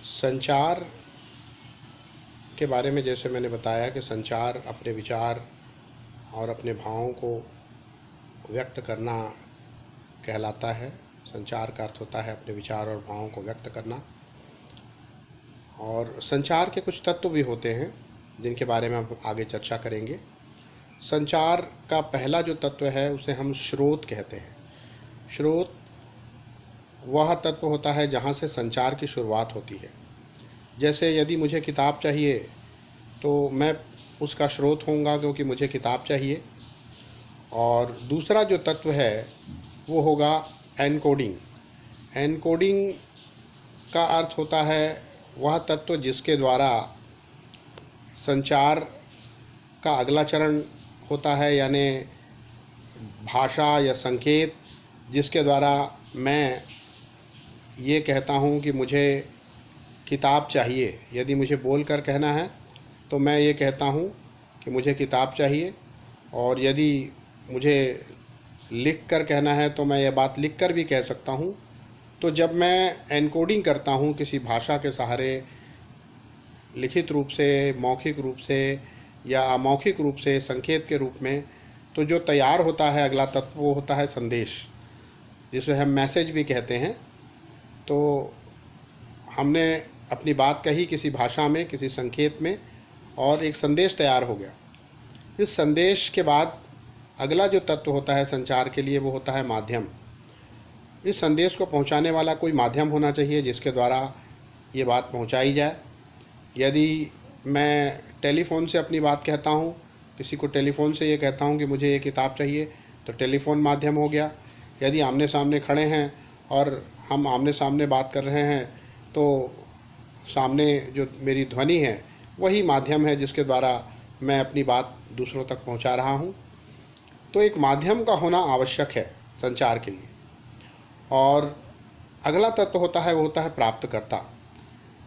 संचार के बारे में जैसे मैंने बताया कि संचार अपने विचार और अपने भावों को व्यक्त करना कहलाता है। संचार का अर्थ होता है अपने विचार और भावों को व्यक्त करना। और संचार के कुछ तत्व भी होते हैं जिनके बारे में हम आगे चर्चा करेंगे। संचार का पहला जो तत्व है उसे हम स्रोत कहते हैं। स्रोत वह तत्व होता है जहाँ से संचार की शुरुआत होती है। जैसे यदि मुझे किताब चाहिए तो मैं उसका स्रोत होऊंगा क्योंकि मुझे किताब चाहिए। और दूसरा जो तत्व है वो होगा एनकोडिंग। एनकोडिंग का अर्थ होता है वह तत्व जिसके द्वारा संचार का अगला चरण होता है, यानी भाषा या संकेत जिसके द्वारा मैं ये कहता हूँ कि मुझे किताब चाहिए। यदि मुझे बोलकर कहना है तो मैं ये कहता हूँ कि मुझे किताब चाहिए, और यदि मुझे लिख कर कहना है तो मैं ये बात लिख कर भी कह सकता हूँ। तो जब मैं एनकोडिंग करता हूँ किसी भाषा के सहारे, लिखित रूप से, मौखिक रूप से या अमौखिक रूप से, संकेत के रूप में, तो जो तैयार होता है अगला तत्व वो होता है संदेश, जिसे हम मैसेज भी कहते हैं। तो हमने अपनी बात कही किसी भाषा में, किसी संकेत में, और एक संदेश तैयार हो गया। इस संदेश के बाद अगला जो तत्व होता है संचार के लिए वो होता है माध्यम। इस संदेश को पहुंचाने वाला कोई माध्यम होना चाहिए जिसके द्वारा ये बात पहुंचाई जाए। यदि मैं टेलीफोन से अपनी बात कहता हूँ, किसी को टेलीफोन से ये कहता हूँ कि मुझे ये किताब चाहिए, तो टेलीफोन माध्यम हो गया। यदि आमने सामने खड़े हैं और हम आमने सामने बात कर रहे हैं तो सामने जो मेरी ध्वनि है वही माध्यम है जिसके द्वारा मैं अपनी बात दूसरों तक पहुंचा रहा हूं। तो एक माध्यम का होना आवश्यक है संचार के लिए। और अगला तत्व होता है वो होता है प्राप्तकर्ता।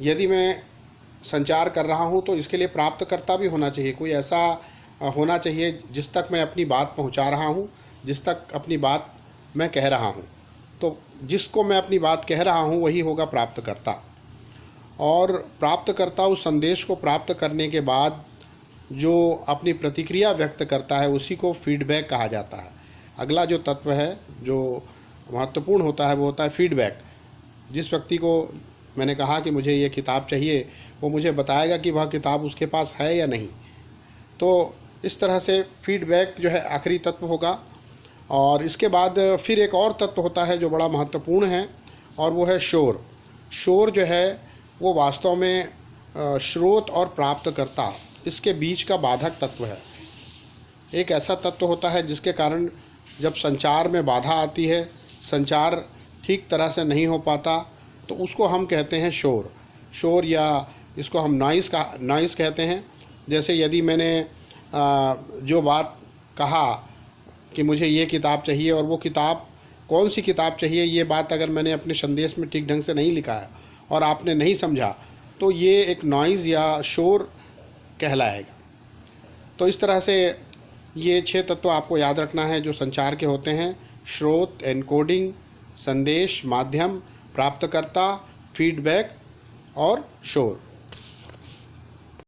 यदि मैं संचार कर रहा हूं तो इसके लिए प्राप्तकर्ता भी होना चाहिए। कोई ऐसा होना चाहिए जिस तक मैं अपनी बात पहुंचा रहा हूं, जिस तक अपनी बात मैं कह रहा हूं। तो जिसको मैं अपनी बात कह रहा हूं वही होगा प्राप्तकर्ता। और प्राप्तकर्ता उस संदेश को प्राप्त करने के बाद जो अपनी प्रतिक्रिया व्यक्त करता है उसी को फीडबैक कहा जाता है। अगला जो तत्व है जो महत्वपूर्ण होता है वो होता है फीडबैक। जिस व्यक्ति को मैंने कहा कि मुझे ये किताब चाहिए, वो मुझे बताएगा कि वह किताब उसके पास है या नहीं। तो इस तरह से फीडबैक जो है आखिरी तत्व होगा। और इसके बाद फिर एक और तत्व होता है जो बड़ा महत्वपूर्ण है, और वो है शोर। शोर जो है वो वास्तव में स्रोत और प्राप्तकर्ता इसके बीच का बाधक तत्व है। एक ऐसा तत्व होता है जिसके कारण जब संचार में बाधा आती है, संचार ठीक तरह से नहीं हो पाता, तो उसको हम कहते हैं शोर। शोर या इसको हम नॉइज़ कहते हैं। जैसे यदि मैंने जो बात कहा कि मुझे ये किताब चाहिए, और वो किताब कौन सी किताब चाहिए ये बात अगर मैंने अपने संदेश में ठीक ढंग से नहीं लिखा है और आपने नहीं समझा, तो ये एक नॉइज़ या शोर कहलाएगा। तो इस तरह से ये 6 तत्व आपको याद रखना है जो संचार के होते हैं: स्रोत, एनकोडिंग, संदेश, माध्यम, प्राप्तकर्ता, फीडबैक और शोर।